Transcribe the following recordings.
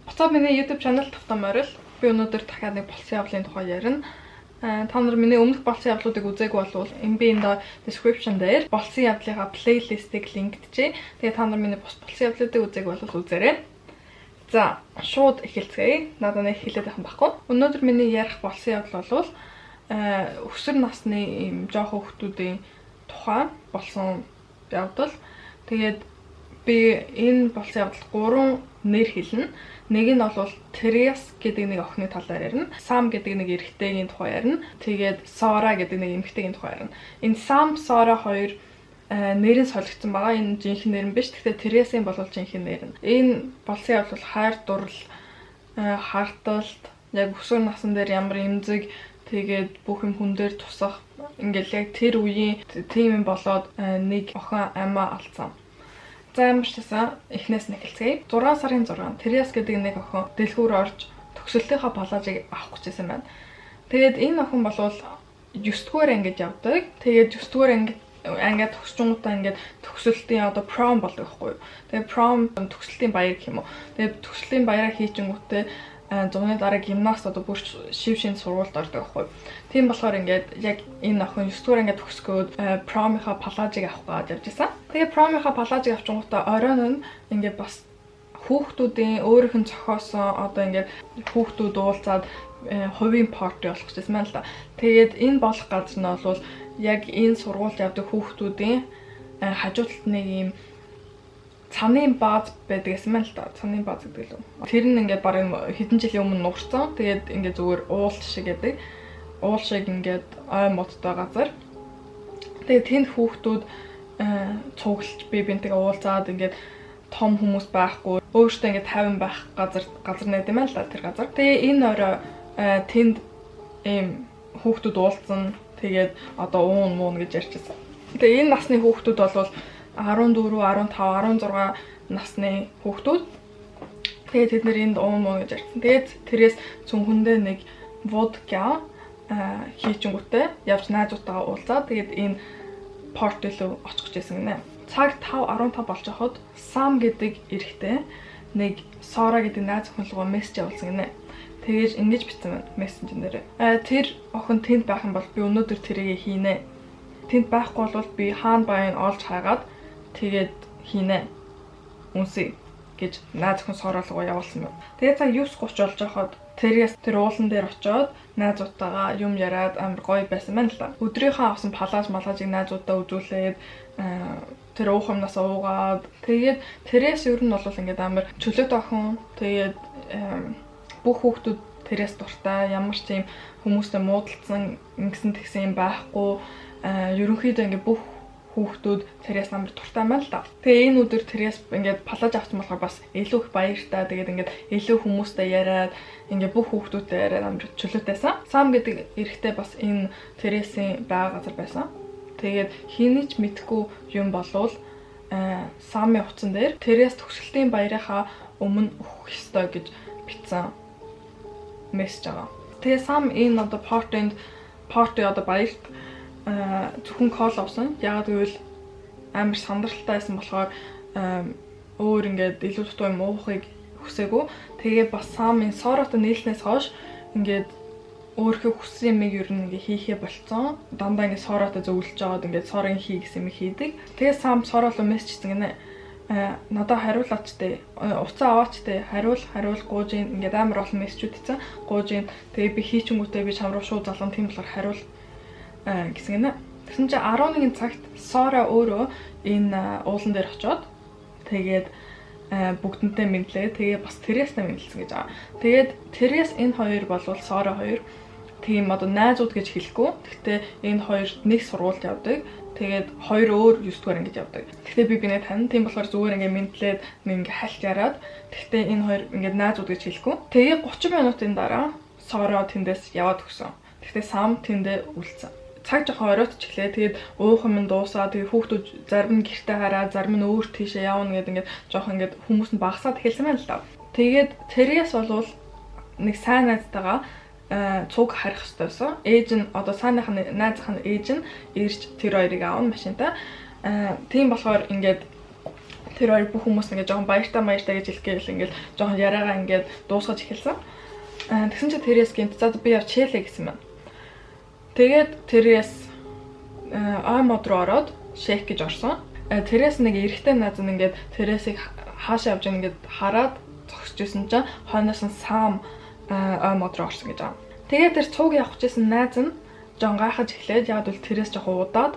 Буцаад миний YouTube channel тавтан морил. Би өнөөдөр дахиад нэг болсон явдлын тухай ярина. Та нар миний өмнөх болсон явдлуудыг үзээгүй болвол би энэ description дээр болсон явдлынхаа плейлистийг линкдчихье. Тэгээ та нар миний болсон явдлуудыг үзээгүй болвол үзээрэй. За, шууд эхэлцгээе. Надад нэг хэлээд байх байхгүй. Өнөөдөр миний ярих болсон явдал бол өсвөр насны ийм жоохон хүүхдүүдийн тухай болсон явдал. Тэгээд би энэ болсон явдал 3 нэр хэлнэ. Нэг нь бол Терес гэдэг нэг охины талаар ярина. Сам гэдэг нэг эрэгтэйгийн тухай ярина. Тэгээд Сора гэдэг нэг эмэгтэйгийн тухай ярина. Энэ Сам, Сора хоёр нэрийн солигдсон байгаа. Энэ жинхэнэ нэр нь биш. Гэхдээ Тересийн бол жинхэнэ нэр нь. Энэ болсон явдал хайр дурлал, харталт, яг өсвөр насн дээр ямар эмзэг, тэгээд бүх юм хүн дээр тусах, ингээл яг тэр үеийн тийм юм болоод нэг охин амиа алдсан. За ямар ч гэсэн эхнээс нь эхэлцгээе. 6 сарын 6 Терес гэдэг нэг охин дэлгүүр орж төгсөлтийнхаа палажийг авах гэж байсан байна. Тэгээд энэ охин бол 9 дугаар ангид явдаг. Тэгээд 9 дугаар ангид төгсчөнгөтэй ингээд төгсөлтийн одоо prom болдог байхгүй юу. Тэгээд prom төгсөлтийн баяр гэх юм уу. Тэгээд төгсөлтийн баяраа хийчихэнгүүтээ зуны дараа гимнаст одоо бүр шив шин сургуульд ордог байхгүй юу. Тийм болохоор ингээд яг энэ охин 9 дугаар ангид төгсгөөд промынхаа палажийг авах гэж явж байсан. Тэгээ промынхаа палажийг авчингуудаа оройн нь ингээд бас хүүхдүүдийн өөрийнх нь зохиосон одоо ингээд хүүхдүүд уулзаад хувийн парти болох гэсэн юм л да. Тэгээд энэ болох газар нь бол яг энэ сургуульд явдаг хүүхдүүдийн хажуу талд нэг юм цаны бааз байдаг гэсэн мэл та. Цаны бааз гэдэг лөө. Тэр нь ингээд барин хэдэн жилийн өмнө нуурсан. Тэгээд ингээд зүгээр уул шиг гэдэг. Уул шиг ингээд ой модтой газар. Тэгээд тэнд хүүхдүүд цуглаж бие бинтэйгээ уулзаад ингээд том хүмүүс байхгүй. Өөртөө ингээд 50 байх газар найд юм л та тэр газар. Тэгээ энэ орой тэнд ийм хүүхдүүд уулзсан. Тэгээд одоо уун муун гэж ярьчихсан. Тэгээ энэ насны хүүхдүүд бол 14, 15, 16 насны хүүхдүүд. Тэгээд тэд нэр энд уун муу гэж ярьсан. Тэгээд тэрээс цүнхэндээ нэг водка хийчихэнгүүтээ явж найзуудтайгаа уулзаад тэгээд энэ парти руу очих гэсэн гинэ. Цаг 5:15 болж хахад Сам гэдэг эрэгтэй нэг Сора гэдэг найз охин руу мессеж явуулсан гинэ. Тэгээд ингэж бичсэн байна мессенжер дээр. Тэр охин тэнд байх юм бол би өнөөдөр тэрийг хийнэ. Тэнд байхгүй бол би хаана баян олж хайгаад тэгээд хийнэ. Үнсэй гэж найз охин Сора руу явуулсан байна. Тэгээд цаг 9:30 болж байхад Терес тэр уулан дээр очиод найзуудтайгаа юм яриад амар гоё байсан байна л да. Өдрийнхөө авсан палаж малажийг найзуудаа үзүүлээд тэр уухамнаас уугаад тэгээд Терес ер нь бол ингээд амар чөлөөт охин. Тэгээд бүх хүүхдүүд Терес дуртай, ямар ч тийм хүмүүстэй муудалцсан ингэсэн тэгсэн юм байхгүй. Ерөнхийдөө ингээд бүх хүүхдүүд Терес амар дуртай байна л да. Тэгээ энэ өдөр Терес ингээд палаж авсан болохоор бас илүү их баяртай. Тэгээд ингээд илүү хүмүүстэй яриад ингээд бүх хүүхдүүдтэй яриад амар чөлөөтэйсэн. Сам гэдэг эрэгтэй бас энэ Тересийн байгаа газар байсан. Тэгээд хийнийч мэдхгүй юм болвол Самын утсан дээр Терес төгсөлтийн баярынхаа өмнө өгөх ёстой гэж бичсэн мессеж байгаа. Тэгээ Сам энэ одоо парти одоо баярт зөвхөн кол авсан. Яагаад гэвэл амар сандралтай байсан болохоор өөр ингээд илүү дутуу юм уухыг хүсээгүй. Тэгээ бас Самын Соротой нийлснээс хойш ингээд өөрийнхөө хүссэн юмыг ер нь ингээ хийхээ болцсон. Дандаа ингээ Соротой зөвлөж жагаад ингээ Сорын хий гэсэн юм хийдэг. Тэгээ Сам Сороо руу мессеж хийсэн гинэ. Надад хариулаач те. Уцаа аваач те. Хариул гууж ин ингээ амар олон мессежүүд хийсэн. Гууж ин тэгээ би хийчингүүтээ би чам руу шууд залган тийм болохоор хариул гэсэн гинэ. Тэгсэн чинь 11 цагт Сора өөрөө энэ уулан дээр очиод тэгээд бүгдэнтэй мэдлээ. Тэгээ бас Терестэй мэдлсэн гэж байгаа. Тэгээд Терес энэ хоёр болвол Сора хоёр тийм одоо найзууд гэж хэлэхгүй. Гэхдээ энэ хоёр нэг сургуульд явдаг. Тэгээд хоёр өөр 9 дугаар ангид явдаг. Гэхдээ би бинэ тань тийм болохоор зүгээр ингээ мэдлээд ингээ хальт яриад. Гэхдээ энэ хоёр ингээ найзууд гэж хэлэхгүй. Тэгээ 30 минутын дараа Сора тэндээс яваад өгсөн. Гэхдээ Сам тэндээ үлдсэн. Цаг жоохон оройтч эхлэе. Тэгээд уухан минь дуусаа. Тэгээд хүүхдүүд зарим нь гэртээ хараа, зарим нь өөр тийшээ явна гэдэг ингээд жоохон ингээд хүмүүс нь багасаад эхэлсэн байна л да. Тэгээд Терес бол нэг сайн найзтайгаа цуг харих хэрэгтэй байсан. Ээж нь одоо сайных найзынх нь ээж нь ирж тэр хоёрыг аавна машинтай. Тийм болохоор ингээд тэр хоёр бүх хүмүүс ингээд жоохон баяртай гэж хэлгээл ингээд жоохон яриагаа ингээд дуусгаж эхэлсэн. Тэгсэн чи тэрээс гинт за би явж хэлээ гэсэн юм. Тэгээд тэрээс мод руу ороод шейк гэж орсон. Тэрээс нэг эрэгтэй найз нь ингээд тэрээсийг хаашаа явж байгаа ингээд хараад зогсож исэн чинь хойноос нь саам мод руу орсон гэж байгаа. Тэгээд тэр цуг явах гэжсэн найз нь жон гайхаж эхлээд яг л тэрээс жоохон удаад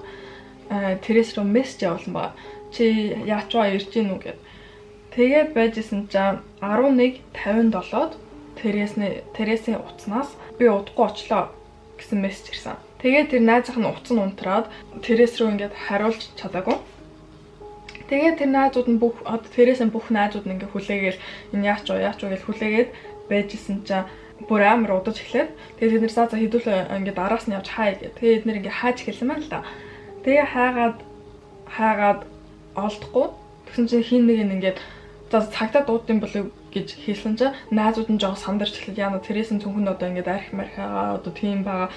тэрээс рүү мессеж явуулсан ба. Чи яачваа ирж гин үү гэд. Тэгээд байжсэн чинь 11:57-д тэрээсийн утаснаас би удахгүй очлоо гэсэн мессеж ирсэн. Тэгээд тэр найзынх нь утас нь унтраад тэрээс рүү ингээд хариулж чадаагүй. Тэгээд тэр найзууд нь тэрээсээ бүх найзууд нь ингээд хүлээгээл энэ яачваа гэж хүлээгээд байжсэн чинь бүр амар удаж эхлээд тэгээд тэд нэр за хэдүүлээ ингээд араас нь явж хаа гэдэг. Тэгээд эднэр ингээд хааж эхэлсэн байна л да. Тэгээ хаагаад олдохгүй. Тэгсэн чинь хин нэг нь ингээд за цагтаа дуудсан болов гэж хэлсэн чинь найзууд нь жоо сандарч эхлэв. Яна тэрээс нь цүнхэн одоо ингээд арх мархаа одоо тийм байгаа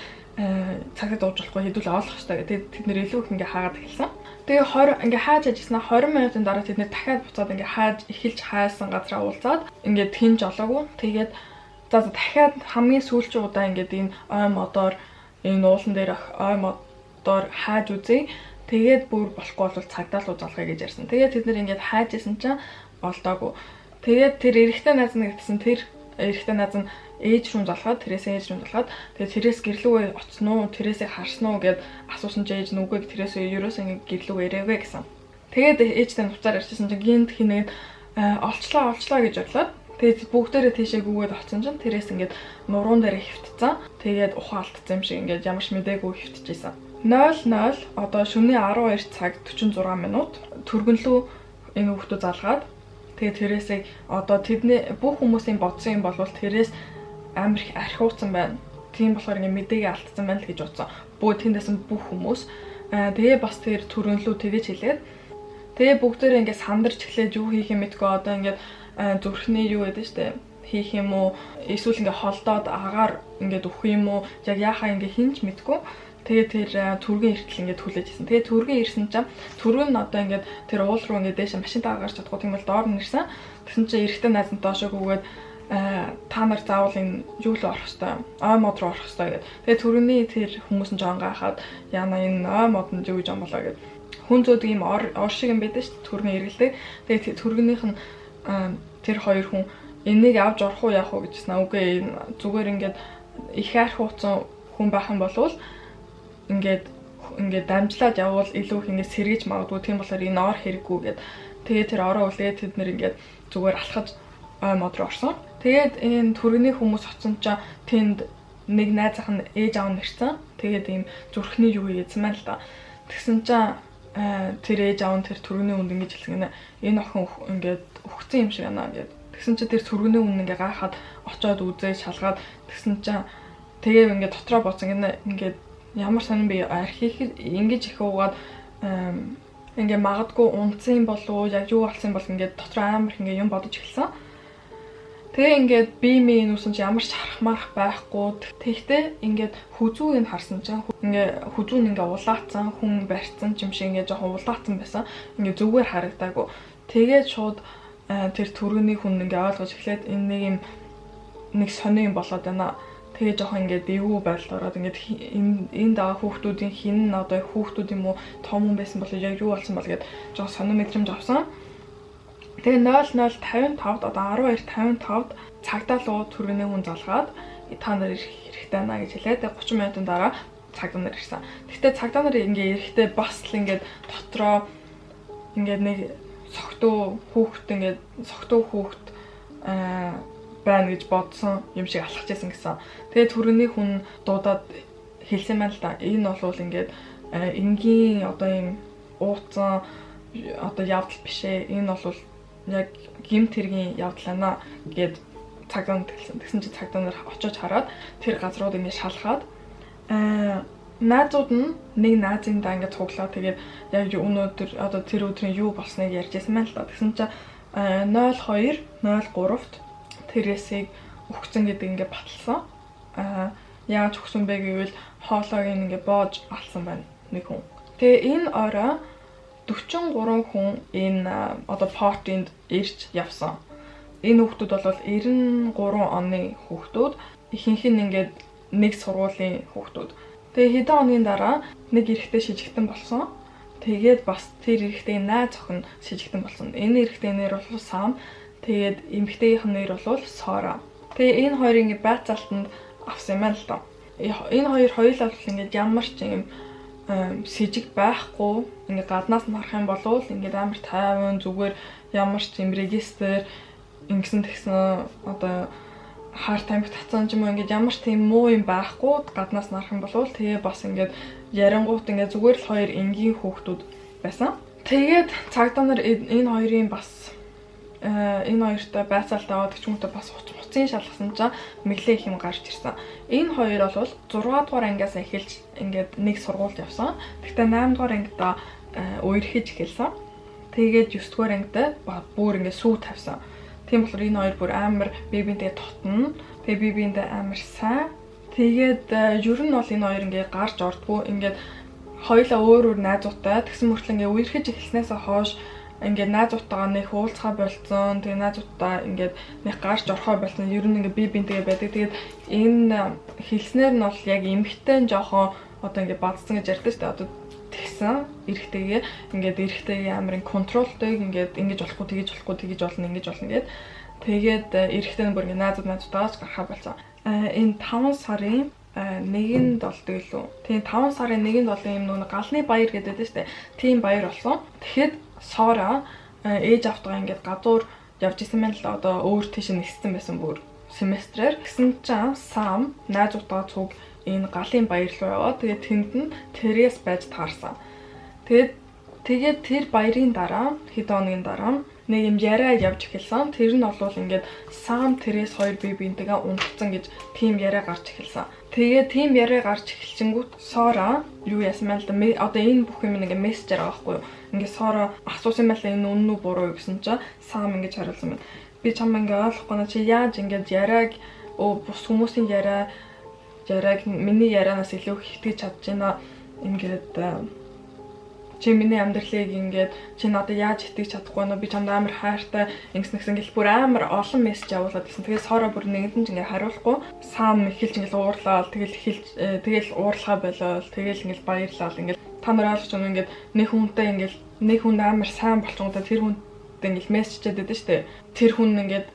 цагтаа дууж болохгүй хэдүүлээ олох хэрэгтэй гэдэг. Тэд нэр илүү их ингээд хаагаад эхэлсэн. Тэгээ 20 ингээд хааж ажилласнаа 20 минутын дараа тэд нэр дахиад буцаад ингээд эхэлж хаасан газараа уулзаад ингээд тэнж олоогүй. Тэгээд за дахиад хамгийн сүүлчийн удаа ингээд энэ ой модоор энэ уулан дээр ой модоор хааж үзье. Тэгээд бүр болохгүй бол цагдаа л залгая гэж ярьсан. Тэгээд тэд нэр ингээд хааж исэн чинь олдоогүй. Тэгээд тэр эрэгтэй найз нь гэсэн тэр эрэгтэй найз нь ээж рүү залгаад тэгээд тэрээс гэрлүүгээ оцсон уу, тэрээсээ харсан уу гэд асуусан чинь ээж нь үгүй тэрээсээ ерөөсөө ингээд гэрлүүгээ ирээгүй гэсэн. Тэгээд ээжтэй нуцаар ярьчихсан чинь гинт хинээд олчлаа гэж бодлоо. Тэгээд бүгдээрээ тийшээ гүгээд оцсон чинь тэрээс ингээд нуруунд дээр хөвтцэн. Тэгээд ухаан алдсан юм шиг ингээд ямарч мэдээгүй хөвтчихсэн. 00 одоо шөнийн 12 цаг 46 минут түргэнлүү энэ хүүхдүүд залгаад тэгээд тэрээсээ одоо тэдний бүх хүмүүсийн бодсон юм бол тэрээс амар их архиуцсан байна. Тийм болохоор ингэ мэдээгээ алдсан байна л гэж бодсон. Бүгд тэндээс бүх хүмүүс тэгээ бас тэр түргэнлүү тэгэж хэлээд тэгээ бүгдээрээ ингэ сандарч эхлээд юу хийх юм мэдгүй одоо ингэ зүрхний юу гэдэг штэ хийх юм уу эсвэл ингэ холдоод агаар ингэ өгөх юм уу яг яахаа ингэ хинч мэдгүй. Тэгээ тэр түргэн иртэл ингээд хүлээж ирсэн. Тэгээ түргэн ирсэн чинь түргэн нь одоо ингээд тэр уул руу ингээд дэше машинтаа гарч чадахгүй тийм бол доор нь ирсэн. Тэгсэн чинь эрэгтэй найз нь доошоо гүгээд та нар заавал энэ юу л орох хэвээр ой мод руу орох хэвээр гэдэг. Тэгээ түргэний тэр хүмүүс нь жоон гайхаад яна энэ ой модонд юу гэж юм болоо гэд. Хүн зөөдөг юм ор шиг юм байдаг шүү дээ түргэн иргэлтэй. Тэгээ түргэнийх нь тэр хоёр хүн энийг авч орох уу яах уу гэжсэн. Үгүй зүгээр ингээд их арх ууцсан хүн байх юм болвол ингээд дамжлаад явбал илүү их ингээд сэргэж магадгүй тийм болохоор энэ ор хэрэггүй гэд. Тэгээд тэр ороо үлээд тэд нэр ингээд зүгээр алхаж ой мод руу орсон. Тэгээд энэ түргэний хүмүүс оцсон чинь тэнд нэг найзах нь ээж аав нэрсэн. Тэгээд ийм зүрхний юу хийсэн байна л да. Тэгсэн чинь тэр ээж аав нь тэр түргэний үнд ингэж хэлсэн гэнэ. Энэ охин ингээд өгцөн юм шиг байна гэд. Тэгсэн чинь тэр түргэний үнд ингээд гайхаад очиод үзээ шалгаад тэгсэн чинь тэгээ ингээд дотроо боцсон гэнэ ингээд ямар сонин би архив ингэж их уугаад ингээ магадгүй унтсан болов яг юу болсон бол ингээд дотор амар их ингээ юм бодож эхэлсэн. Тэгээ ингээд би минь нүсэн чи ямар ч харахмаарах байхгүй. Тэгтээ ингээд хүзүүг нь харсан чинь ингээ хүзүү нь ингээ улаацсан хүн барьцсан юм шиг ингээ жоохон улаацсан байсан. Ингээ зүгээр харагдаагүй. Тэгээд шууд тэр түрүүний хүн ингээ ойлгож эхлээд энэ нэг сони юм болоод байна. Тэгээ жоохон ингээд эвгүй байдал ороод ингээд энэ даа хүүхдүүдийн хин одоо хүүхдүүд юм уу том хүн байсан бол яг юу болсон бол гээд жоохон сонир мэдрэмж авсан. Тэгээ 00:55-д одоо 12:55-д цагдаа руу түргэний хүн залгаад та нар ирэх хэрэгтэй байна гэж хэлээд 30 минутын дараа цагдаа нар ирсэн. Гэхдээ цагдаа нар ингээд ирэхдээ бас л ингээд дотроо ингээд нэг согтуу хүүхд байна гэж бодсон юм шиг алхаж байсан гэсэн. Тэгээд түргэний хүн дуудаад хэлсэн байна л да. Энэ бол ингээд энгийн одоо юм ууцсан одоо явдал биш ээ. Энэ бол яг гимт хэргийн явдал байна гэд цагдаа хэлсэн. Тэгсэн чинь цагдаа нар очиж хараад тэр газрууд ингээд шалгаад наазууд нь нэг наазын даа ингээд цуглаа. Тэгээд яг өнөөдөр одоо тэр өдрийн юу болсныг ярьж байсан байна л да. Тэгсэн чинь 02:03-т тэрээсийг өгцөн гэдэг ингээд баталсан. Яаж өгсөн бэ гэвэл хоолойг ингээд боож алсан байна нэг хүн. Тэгээ энэ орой 43 хүн энэ одоо портинд ирж явсан. Энэ хүүхдүүд бол 93 оны хүүхдүүд. Ихэнх нь ингээд нэг сургуулийн хүүхдүүд. Тэгээ хэдэн оны дараа нэг эрэгтэй шижигтэн болсон. Тэгээд бас тэр эрэгтэй найз охин шижигтэн болсон. Энэ эрэгтэй нэр бол Сам. Тэгээд эмэгтэйгийнх нь нэр бол Сора. Тэгээ энэ хоёрын ингээд байцаалтанд авсан юм байна л доо. Энэ хоёр хоёулаа бол ингээд ямар ч юм сэжиг байхгүй. Ингээд гаднаас нь харах юм бол ингээд амар тайван зүгээр ямар ч юм регистр ингэсэн тэгсэн одоо хаар тамхи татсан ч юм уу ингээд ямар ч тийм муу юм байхгүй. Гаднаас нь харах юм бол тэгээ бас ингээд ярингуут ингээд зүгээр л хоёр энгийн хүүхдүүд байсан. Тэгээд цагдаа нар энэ хоёрын бас энэ хоёртой байцаалтай аваад ч юм уу бас хуцын шалгасан чинь мэглээ их юм гарч ирсэн. Энэ хоёр бол 6 дугаар ангиас эхэлж ингээд нэг сургуульд явсан. Гэхдээ 8 дугаар ангидаа үерхэж эхэлсэн. Тэгээд 9 дугаар ангидаа бүр ингээд сүү тавьсан. Тийм болохоор энэ хоёр бүр амар бибинтэй тотно. Тэгээ бибиндээ амар сайн. Тэгээд ер нь бол энэ хоёр ингээд гарч ордгоо ингээд хоёлаа өөр найзуудтай тэгсэн мөртлөө ингээд үерхэж эхэлснээс хойш ингээд найзуудтайгаа нэг уулзхаа болцсон. Тэгээ найзуудтай ингээд нэг гарч орхоо болцсон. Ер нь ингээд бибинтэйгээ байдаг. Тэгээд энэ хэлснээр нь бол яг эмхтэн жоохон одоо ингээд бадсан гэж ярьдаг шүү дээ. Одоо тэгсэн эрэгтэйгээ ингээд эрэгтэйгээ амар контролтой ингээд ингэж болохгүй тэгэж болно ингэж болно гэд. Тэгээд эрэгтэй нь бүр ингээд найзуудтайгаас гарахаа болсон. Энэ 5 сарын 1-нд болдог лөө. Тийм 5 сарын 1-нд бол юм нэг галны баяр гэдэг дээ шүү дээ. Тийм баяр болсон. Тэгэхэд Сора ээж автгаа ингээд гадуур явж исэн байна л одоо өөр тийш ниссэн байсан бүр семестрээр. Гэсэн чинь Сам найзуудтайгаа цуг энэ галын баяр руу яваад тэгээд тэнд нь Терес байж таарсан. Тэгээд тэр баярын дараа хэд хоногийн дараа нэг юм яриа явж эхэлсэн. Тэр нь бол ингээд Сам Терес хоёр бие биентэйгээ унтцсан гэж тийм яриа гарч эхэлсэн. Тэгээд тийм яриа гарч эхэлчингүүт Сора юу яасан мэл да одоо энэ бүх юм ингээд мессежээр байгаа байхгүй юу. Ингээд Сора асуусан мэл энэ үнэн үү буруу юу гэсэн чинь Сам ингэж хариулсан байна. Би чам ингээд ойлгохгүй на чи яаж ингээд яриаг бус хүмүүсийн яриаг миний ярианаас илүү их итгэж чадж байна. Ингээд чи миний амьдралыг ингээд чи надад яаж итгэж чадахгүй нөө би чамд амар хайртай ингэсэн гэл бүр амар олон мессеж явуулаад гэсэн. Тэгээд Сора бүр нэгэнд нь ингээд хариулахгүй Сам эхэлж ингээд уурлаад тэгэл уурлахаа болоод тэгэл ингээд баярлал ингээд та нар ойлгож байна ингээд нэг хүн амар сайн болчихгоо тэр хүнтэй ингээд мессежээд байдаг шүү дээ. Тэр хүн ингээд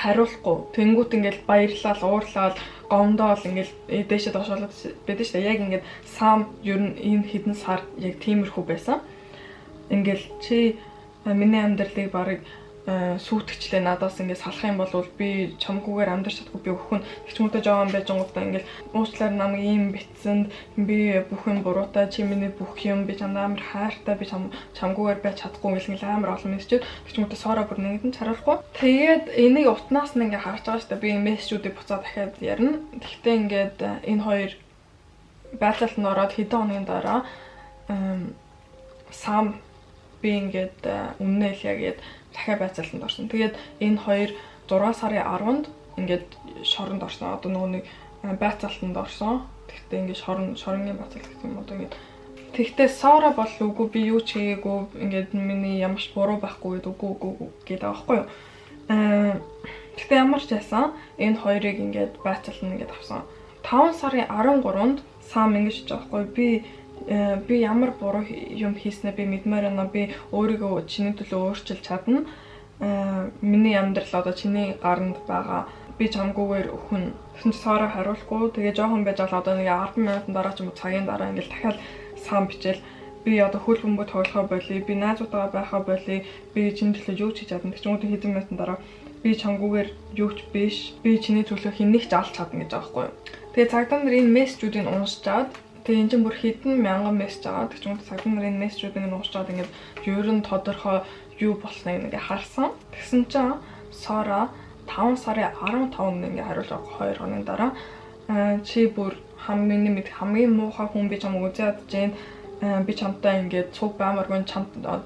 хариулахгүй тэнгуут ингээд баярлал уурлал гомдоол ингээд дээшээ доошоолоод байдаг шүү дээ. Яг ингээд Сам ер нь энэ хэдэн сар яг тиймэрхүү байсан. Ингээд чи миний амьдралыг барыг сүйтгэжлээ надаас ингээд салах юм бол би чамгүйгээр амьдрах чадахгүй би өхөн хичмүүдээ жоохон байж гоохдаа ингээд уучлаар намайг ийм битсэнд би бүх юм буруутай чи миний бүх юм би чамд амар хайртай би чамгүйгээр байж чадахгүй гэл амар олон мессежүүд хичмүүдээ Сора бүр нэгэн хариулахгүй. Тэгээд энийг утнаас нь ингээд харж байгаа шүү дээ. Би мессежүүдийг буцаад дахиад ярина. Тэгтээ ингээд энэ хоёр байцаалтанд ороод хэдэн хоногийн дараа Сам би ингээд өмнө л ягээд дахиад байцаалтанд орсон. Тэгээд энэ хоёр 6 сарын 10-нд ингээд шоронд орсон. Одоо нөгөө нэг байцаалтанд орсон. Тэгтээ ингээд шоронгийн байцаалт гэх юм одоо ингээд. Тэгтээ Сора бол үгүй би юу ч хийгээгүй ингээд миний ямар ч буруу байхгүй гэдэг үгүй гэдэг аахгүй юу. Тэгтээ ямар ч байсан энэ хоёрыг ингээд байцаалтанд ингээд авсан. 5 сарын 13-нд Сам ингэж байгаа байхгүй би ямар буруу юм хийснээ би мэдмээр байна. Би өөрийгөө чиний төлөө өөрчилж чадна. Миний амьдрал одоо чиний гаранд байгаа. Би чамгүйгээр өхөн. Тэгсэн чи Сора хариулахгүй. Тэгээ жоохон байж байгаа одоо нэг 10 минутын дараа ч юм уу цагийн дараа ингээл дахиад Сам бичээл би одоо хөл бөмбөг тоглохоо болъё. Би найзуудтайгаа байхаа болъё. Би чиний төлөө юу ч хийж чадна. Тэгж юм уу хэдэн минутын дараа би чамгүйгээр юу ч биш. Би чиний төлөө хэнийг ч алж чадна гэж байгаа байхгүй юу. Тэгээ цагдаа нар энэ мессежүүдийг уншчаад тэгээ энэ чинь бүр хэдэн мянган мессеж байгаа. Тэгж юм цагдаа нарын мессежүүдийг уншчаад ингээд ер нь тодорхой юу болсныг ингээд харсан. Тэгсэн чинь Сора 5 сарын 15-нд ингээд хариулж байгаа 2 хоногийн дараа чи бүр хамгийн муухай хүн би чамд үзээд жин би чамтай ингээд цуг баймаргүй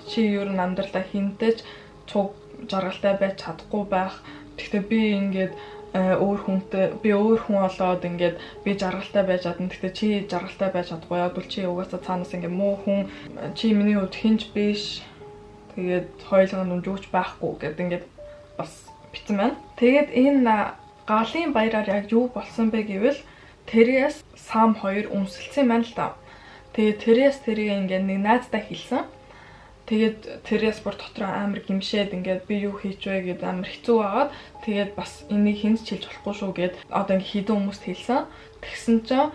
чи ер нь амьдралаа хинтэж цуг жаргалтай байж чадахгүй байх. Тэгтээ би ингээд өөр хүнтэй би өөр хүн олоод ингээд би жаргалтай байж чадна. Гэхдээ чи жаргалтай байж чадахгүй. Яг бол чи угаасаа цаанаас ингээд муу хүн чи миний хувьд хинж биш. Тэгээд хоёулаа нүжүүч байхгүй гэдэг ингээд бас битсэн байна. Тэгээд энэ галын баяраар яг юу болсон бэ гэвэл Тэрээс Сам хоёр үнсэлсэн байна л та. Тэгээд Тэрээс тэрийг ингээд нэг найздаа хэлсэн. Тэгээд Тэрээс бүр дотроо амар гимшээд ингээд би юу хийч вэ гэдээ амар хэцүү байгаад тэгээд бас энийг хинж хэлж болохгүй шүү гэд одоо ингээд хідэн хүмүүст хэлсэн. Тэгсэн чинь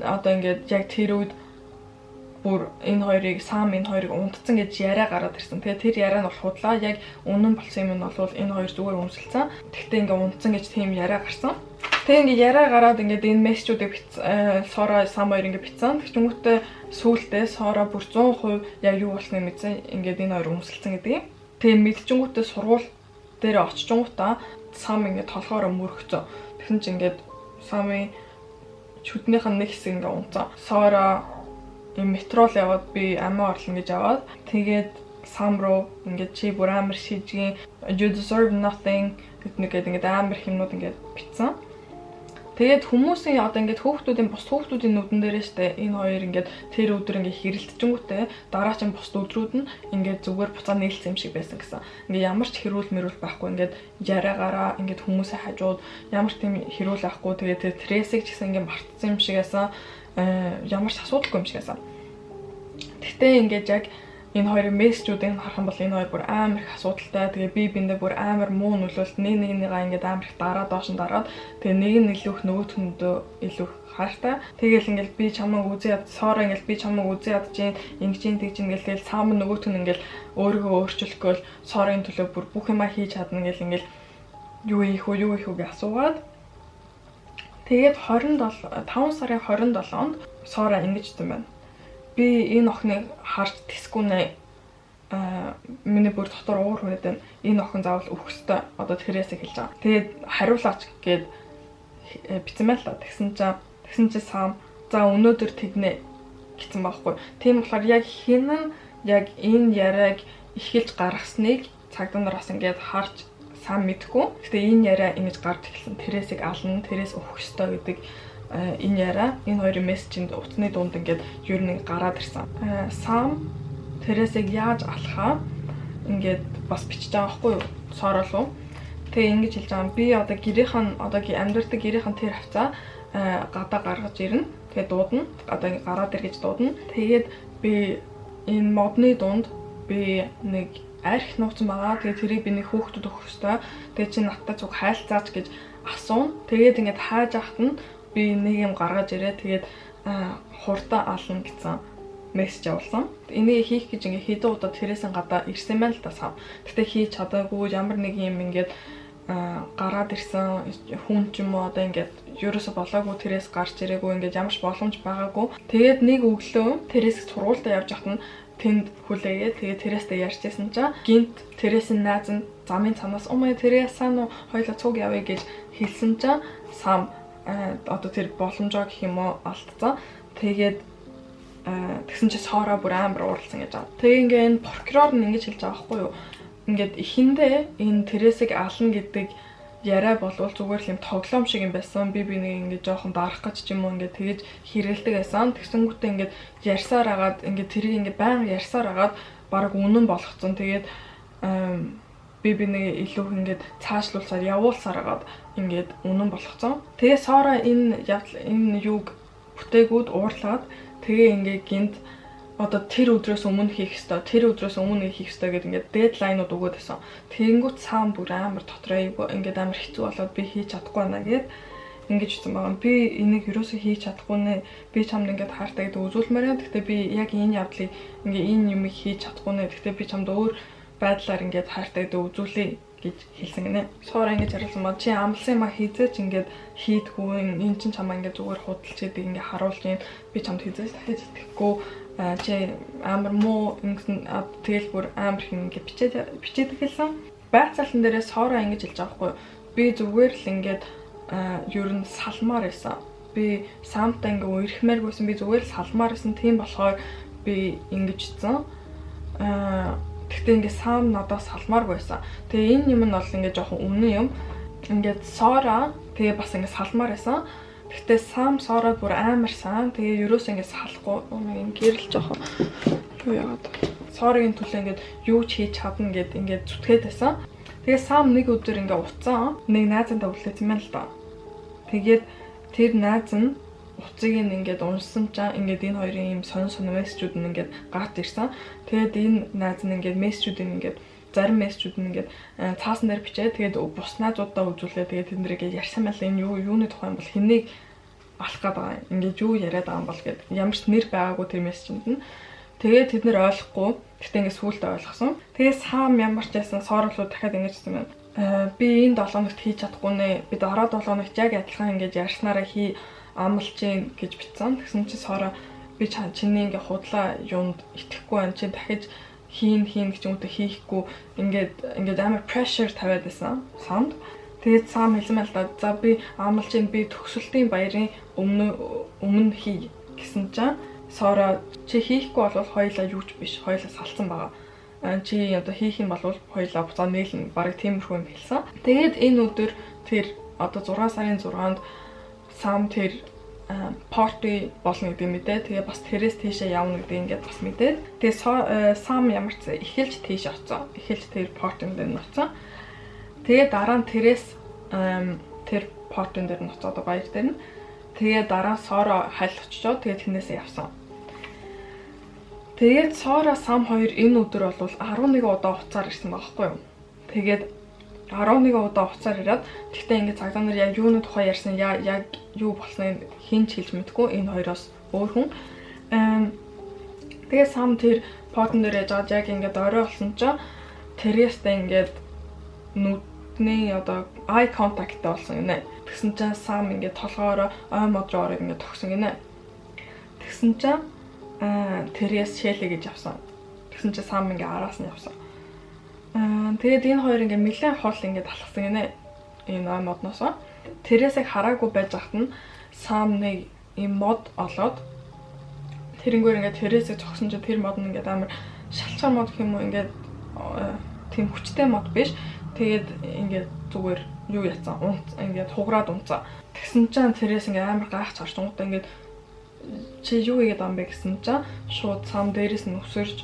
одоо ингээд яг тэр үед бүр энэ хоёрыг Сам энэ хоёрыг унтцсан гэж яриа гараад ирсэн. Тэгээд тэр яриа нь бол худлаа. Яг үнэн болсон юм нь бол энэ хоёр зүгээр үнсэлсэн. Тэгтээ ингээд унтцсан гэж тийм яриа гарсан. Тэгээ ингээд яриа гараад ингээд энэ мессежүүдийг Сора Сам хоёр ингээд битсэн. Тэгчүнгүүтээ сүүлдээ Сора бүр 100% яг юу болсныг мэдсэн. Ингээд энэ хоёр үнсэлсэн гэдэг юм. Тэгээ мэдчингүүтээ сургууль дээр очичингуудаа Сам ингээд толгоороо мөрөгцөө. Тэгсэн чинь ингээд Самын чүднийх нь нэг хэсэг ингээд унтсан. Сора метрол яваад би амиа орлоно гэж аваад тэгээд Сам руу ингээд чи бүр амар шижгийн you deserve nothing гэдэг ингээд амар хэмнүүд ингээд битсэн. Тэгээд хүмүүсийн одоо ингээд хүүхдүүдийн бус хүүхдүүдийн нүдэн дээрээ штэ энэ хоёр ингээд тэр өдөр ингээд хэрэлдчихэнгүүтээ дараагийн бус өдрүүд нь ингээд зүгээр буцаа нээлсэн юм шиг байсан гэсэн. Ингээд ямар ч хэрүүл мэрүүл байхгүй ингээд яриагаараа ингээд хүмүүсээ хажууд ямар ч тийм хэрүүл байхгүй тэгээд тэр стрессийг ч гэсэн ингээд мартсан юм шиг байсан. Ямар ч асуудалгүй юм шиг байсан. Тэгтээ ингээд яг энэ хоёрын мессежүүдийг харах юм бол энэ хоёр бүр амар их асуудалтай. Тэгээ би биндээ бүр амар муу нөлөөлт нэгнийгаа ингээд амар их дараад доош нь дараад тэгээ нэг нь илүү их нөгөөтгөндөө илүү их хартай. Тэгээл ингээд би чамайг үзээ яд Сора ингээд би чамайг үзээ ядж ингэж тэгж ингээд тэгэл Сам нөгөөтг нь ингээд өөрийгөө өөрчлөхгүй бол Сорын төлөө бүр бүх юмаа хийж чадна гэл ингээд юу ийх үү гэж асуугаад тэгээд 5 сарын 27-нд Сора ингэж хэлсэн байна. Би энэ охиныг харж тэсгүүнэ. Миний бүр дотор уур хүрээд энэ охин заавал өөх ёстой. Одоо Тэрээс хэлж байгаа. Тэгээд хариулаач гэд битсэн байл та. Тэгсэн чинь Сам за өнөөдөр тэгнэ гэсэн байхгүй. Тийм болохоор яг хин нь яг энэ яриаг эхэлж гаргасныг цагдаа нараас ингээд харж Сам мэдгүй. Гэтэ энэ яриа ингэж гарч эхэлсэн. Тэрээсийг ална, Тэрээс өөх ёстой гэдэг энэ яриа энэ хоёрын мессежинд утасны дунд ингээд юу нэг гараад ирсэн. Сам Тэрээсийг яаж алхаа ингээд бас бичиж байгаа байхгүй юу? Сора руу. Тэгээ ингэж хэлж байгаа. Би одоо гэрийнхэн одоо амьдардаг гэрийнхэн тэр хавцаа гадаа гаргаж ирнэ. Тэгээ дуудана. Одоо гараад ир гэж дуудана. Тэгээд би энэ модны дунд би нэг арх нууцсан байгаа. Тэгээ тэрийг би нэг хүүхдэд өгөх ёстой. Тэгээ чи надтай зүг хайлцаач гэж асууна. Тэгээд ингээд хааж ахт нь би нэг юм гаргаж ирээ. Тэгээд хурдаа ална гэсэн мессеж явуулсан. Энийг хийх гэж ингээд хэдэн удаа Тэрээсээ гадаа ирсэн байна л да Сам. Гэтэ хийж чадаагүй ямар нэг юм ингээд гараад ирсэн хүн ч юм уу одоо ингээд ерөөсө болоогүй Тэрээс гарч ирээгүй ингээд ямар ч боломж байгаагүй. Тэгээд нэг өглөө Тэрээс сургуультай явж ахт нь тэнд хүлээгээд тэгээд Тэрээстэй ярьжсэн чинь гинт Тэрээсийн найз нь замын цанаас "Омой Тэрээс сайн уу? Хоёлаа цуг явъя" гэж хэлсэн чинь Сам одоо тэр боломжоо гэх юм уу алдсан. Тэгээд тэгсэн чинь Сора бүр амар ууралсан гэж байгаа. Тэгээ ингээ энэ прокурор нь ингэж хэлж байгаа байхгүй юу? Ингээд эхэндээ энэ Тэрээсийг ална гэдэг яриа болвол зүгээр л юм тоглоом шиг юм байсан. Би нэг ингээд жоохон дарах гэж ч юм уу ингээд тэгэж хэрэлдэг байсан. Тэгсэнгүүтээ ингээд ярьсаар агаад ингээд тэрийг ингээд байнга ярьсаар агаад баг үнэн болгоцсон. Тэгээд би нэг илүү ингээд цаашлуулсаар явуулсаар агаад ингээд үнэн болгоцсон. Тэгээ Сора энэ юуг бүтээгүүд уурлаад тэгээ ингээд гинт одоо тэр өдрөөс өмнө хийх ёстой, тэр өдрөөс өмнө хийх ёстой гэдэг ингээд дедлайнууд өгөөд байсан. Тэнгүүт Сам бүр амар дотроо ингээд амар хэцүү болоод би хийж чадахгүй байна гэд ингэж хэлсэн байгаа. Би энийг юусоо хийж чадахгүй нэ. Би чамд ингээд хаартай гэдэг үзүүлмээр юм. Гэхдээ би яг энэ явдлыг ингээд энэ юмыг хийж чадахгүй нэ. Гэхдээ би чамд өөр байдлаар ингээд хаартай гэдэг үзүүлээ гэж хэлсэн гинэ. Сора ингэж хариулсан ба чи амлсан юм а хийзээч ингээд хийдгүү энэ чинь чамаа ингээд зүгээр худалч гэдэг ингээд харуулж юм. Би чамд хийзээч дахиж итгэхгүй чи амар муу ингэсэн тэгэл бүр амар хин ингээд бичээд хэлсэн. Байцаалтан дээрээ Сора ингэж хэлж байгаа байхгүй. Би зүгээр л ингээд ер нь салмаар байсан. Би Самтай ингээд үерхмээргүйсэн. Би зүгээр л салмаар байсан. Тийм болохоор би ингэж хэлсэн. Тэгтээ ингээд Сам надаас салмаар байсан. Тэгээ энэ юм нь бол ингээд жоохон өмнө юм. ингээд Сора тэгээ бас ингээд салмаар байсан. Гэхдээ Сам Сора бүр амар сан. Тэгээ ерөөс ингээд салахгүй нэг гэрэл жоохон юу яагаад. Сорогийн төлөө ингээд юу ч хийж чадна гэд ингээд зүтгээд байсан. Тэгээ Сам нэг өдөр ингээд уцсан. Нэг найзантаа үлдээсэн юм л да. Тэгээд тэр найз нь уцыг ингээд уншсан чинь ингээд энэ хоёрын юм сонь мессежүүд нь ингээд гарт ирсэн. Тэгээд энэ найз нь ингээд мессежүүдийг ингээд зарим мессежүүд нь ингээд цаасан дээр бичээд тэгээд бус найзуудаа үзүүлээ. Тэгээд тэд нэрийг ярьсан байл энэ юуны тухай юм бол хэнийг алах гээд байгаа юм. Ингээд юу яриад байгаа юм бол гэд ямар ч нэр байгаагүй тэр мессежинд нь. Тэгээд тэд нэр ойлгохгүй. Гэхдээ ингээд сүүлдээ ойлгосон. Тэгээд Сам ямар ч байсан Соролоо дахиад ингэж хэлсэн байна. Би энэ 7 хоногт хийж чадахгүй нэ. Би дараа 7 хоногт яг адилхан ингэж ярьснараа амлж гин гэж битсэн. Тэгсэн чи Сора би чиний ингээ худлаа юунд итгэхгүй байна. Чи дахиж хийн гэж үүтэ хийхгүй ингээд амар pressure тавиад байсан. Санд. Тэгээд Сам хэлсэн байл да. За би амлж гин би төгсөлтийн баярын өмнө хий гэсэн чинь Сора чи хийхгүй бол хоёлаа юуч биш. Хоёлаа салсан байгаа. Чи одоо хийх юм бол хоёлаа буцаа нийлнэ. Бараг тиймэрхүү юм хэлсэн. Тэгээд энэ өдөр тэр одоо 6 сарын 6-нд Сам тэр парти болно гэдэг мэдээ. Тэгээ бас тэрээс тийшээ явна гэдэг ингээд бас мэдээд. Тэгээ Сам ямар ч эхэлж тийш очсон. Эхэлж тэр партинд дээр ноцсон. Тэгээ дараа нь тэрээс тэр партинд дээр ноцоо одоо баяр дээр нь. Тэгээ дараа Сора хайлт очичоод тэгээ тэрнээсээ явсан. Тэгээд Сора Сам хоёр энэ өдөр бол 11 удаа уцаар ирсэн байгаа байхгүй юу. Тэгээд 11 удаа уцаар ирээд тэгтээ ингээд цагдаа нар яг юуны тухай ярьсан яг юу болсныг хинч хэлж мэдгүй энэ хоёроос өөр хүн. Тэгээ Сам тэр потон дээр яж байгаа яг ингээд орой болсон чинь тэрээстэй ингээд нүдний одоо eye contact болсон гинэ. Тэгсэн чинь Сам ингээд толгоороо ой модроо орыг ингээд тогсон гинэ. Тэгсэн чинь тэрээс шэлэ гэж явсан. Тэгсэн чинь Сам ингээд араас нь явсан. Тэгээд энэ хоёр ингээ нэлээд хол ингээ талхсан гинэ. Энэ ой модноос. Тэрээсээ хараагүй байж хат нь Сам нэг юм мод олоод тэрнгээр ингээ тэрээсээ зогсон чинь тэр мод нь ингээ амар шалчаар мод гэх юм уу ингээ тийм хүчтэй мод биш. Тэгээд ингээ зүгээр юу яцсан ингээ хугараад унцаа. Тэгсэн чинь тэрээс ингээ амар гайхаж харж байгаа ингээ чи юу хийгээд байгаа юм бэ гэсэн чинь шууд Сам дээрээс нь өсөрж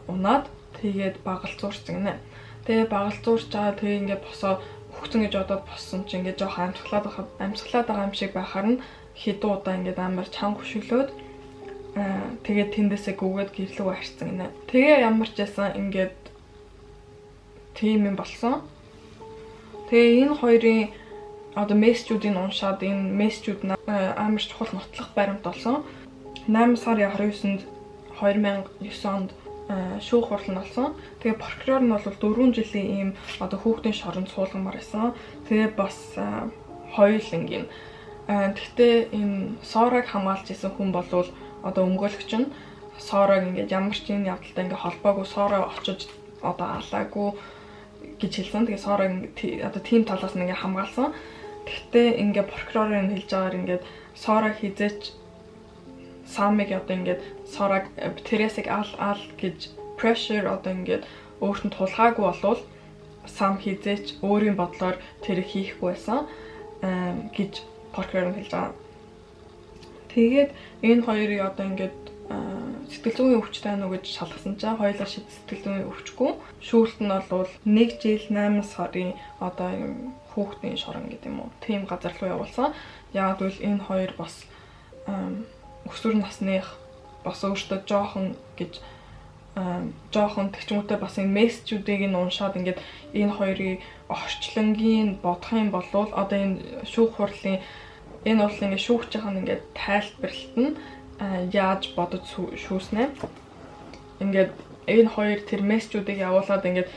унаад тэгээд багалзуурсан гинэ. Тэгээ багалзуурч байгаа тэгээ ингээд босоо хөгцөн гэж бодоод боссон чинь ингээд жоохон амьсгалаад байгаа юм шиг байхаар нь хэдэн удаа ингээд амар чанга хөшөглөөд тэгээд тэндээсээ гүгээд гэрлүү харцсан гинэ. Тэгээ ямар ч байсан ингээд тийм юм болсон. Тэгээ энэ хоёрын одоо мессежүүдийг уншаад энэ мессежүүд нь амар чухал нотлох баримт болсон. 8 сарын 19-нд 2009 онд шүүх хурлан болсон. Тэгээ прокурор нь бол 4 жилийн ийм одоо хүүхдийн шоронд суулгамаар байсан. Тэгээ бас хоёулангийн. Гэхдээ энэ Сораг хамгаалж исэн хүн бол одоо өмгөөлөгч нь Сораг ингээд ямар ч энэ явдалтай ингээд холбоогүй Сороо очиж одоо алаагүй гэж хэлсэн. Тэгээ Сораг одоо тим талаас нь ингээд хамгаалсан. Гэхдээ ингээд прокурорын хэлж байгаагаар ингээд Сораг хизээч Самыг одоо ингээд Сораг тэрээсийг ал гэж pressure одоо ингээд өөртөө тулгаагүй болвол Сам хизээч өөрийн бодлоор тэрийг хийхгүй байсан гэж прокурор хэлж байгаа. Тэгээд энэ хоёрыг одоо ингээд сэтгэл зүйн өвчтэй байна уу гэж шалгасан чинь хоёулаа сэтгэл зүйн өвчгүй. Шүүлт нь бол 1 жил 8 сарын одоо юм хүүхдийн шорон гэдэг юм уу. Тийм газар руу явуулсан. Яг л энэ хоёр бас өсвөр насных бас өөртөө жоохон тэгчмүүтэй бас энэ мессежүүдийг нь уншаад ингээд энэ хоёрын орчлонгийн бодох юм бол одоо энэ шүүх хурлын энэ бол ингээд шүүгч байгаа нь ингээд тайлбарлалт нь яаж бодож шүүснэ. Ингээд энэ хоёр тэр мессежүүдийг явуулаад ингээд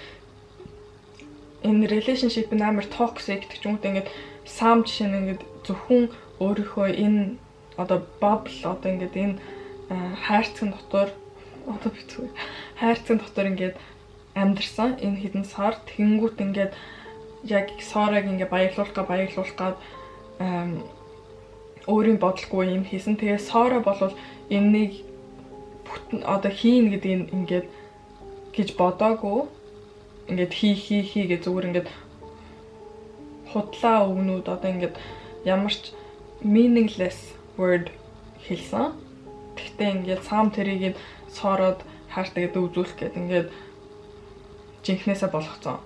энэ relationship амар toxic тэгчмүүтэй ингээд Сам жишээ нь ингээд зөвхөн өөрийнхөө энэ одоо bubble одоо ингээд энэ хайрцаг дотор одоо битгүй хайрцаг дотор ингээд амьдэрсэн энэ хэдэн сар тэнгүүт ингээд яг Сораг ингээд баярлуулах өөрийн бодлого юм хийсэн. Тэгээ Сора бол энэнийг бүтэн одоо хийн гэдэг ингээд гэж бодоогүй ингээд хий гэж зүгээр ингээд худлаа үгнүүд одоо ингээд ямар ч meaningless word хэлсэн. Тэгтээ ингээд сам тэрийг соороод хайртайгаа үзүүлэх гээд ингээд жинхнээсээ болгоцсон.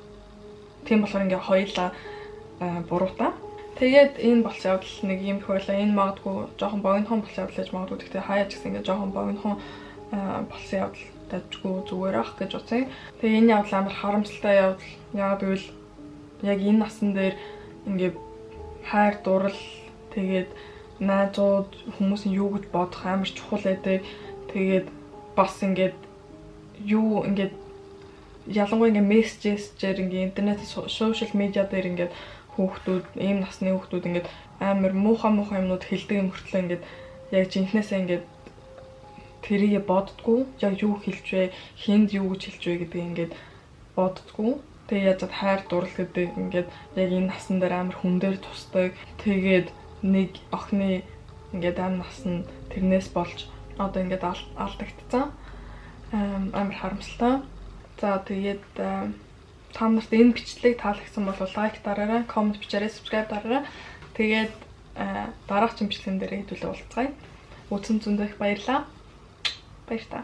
Тийм болохоор ингээд хоёлаа буруутай. Тэгээд энэ болсон явдал нэг юм их байлаа. Энэ магадгүй жоохон богинохон болсон явдал гэж магадгүй. Тэгтээ хаяа ч гэсэн ингээд жоохон богинохон болсон явдал дажгүй зүгээр ах гэж утсан. Тэгээ энэ явдал амар харамсалтай явдал. Яагаад гэвэл яг энэ насан дээр ингээд хайр дурлал тэгээд найзууд хүмүүсийн юу гэж бодох амар чухал байдаг. Тэгээд бас ингээд юу ингээд ялангуяа ингээд мессежээр ингээд интернет сошиал медиа дээр ингээд хүүхдүүд ийм насны хүүхдүүд ингээд амар муухай юмнууд хэлдэг юм хүртлээ ингээд яг жинхнээсээ ингээд тэрийгэ боддгоо яг юу хэлж вэ хүнд юу гэж хэлж вэ гэдгийг ингээд боддгоо. Тэгээ яаж хайр дурлал гэдэг ингээд яг энэ насан дээр амар хүн дээр тусдаг. Тэгээд нэг охины ингээд амар нас нь тэрнээс болж одоо ингээд алдагдсан. Амар харамсалтай. За тэгээд та нарт энэ бичлэгийг таалагдсан бол лайк дараарай, комент бичээрэй, subscribe дараарай. Тэгээд дараагийн бичлэгэн дээр хэдүүлээ уулзцгаая. Үзсэн зөндөө их баярлалаа. Баяр та.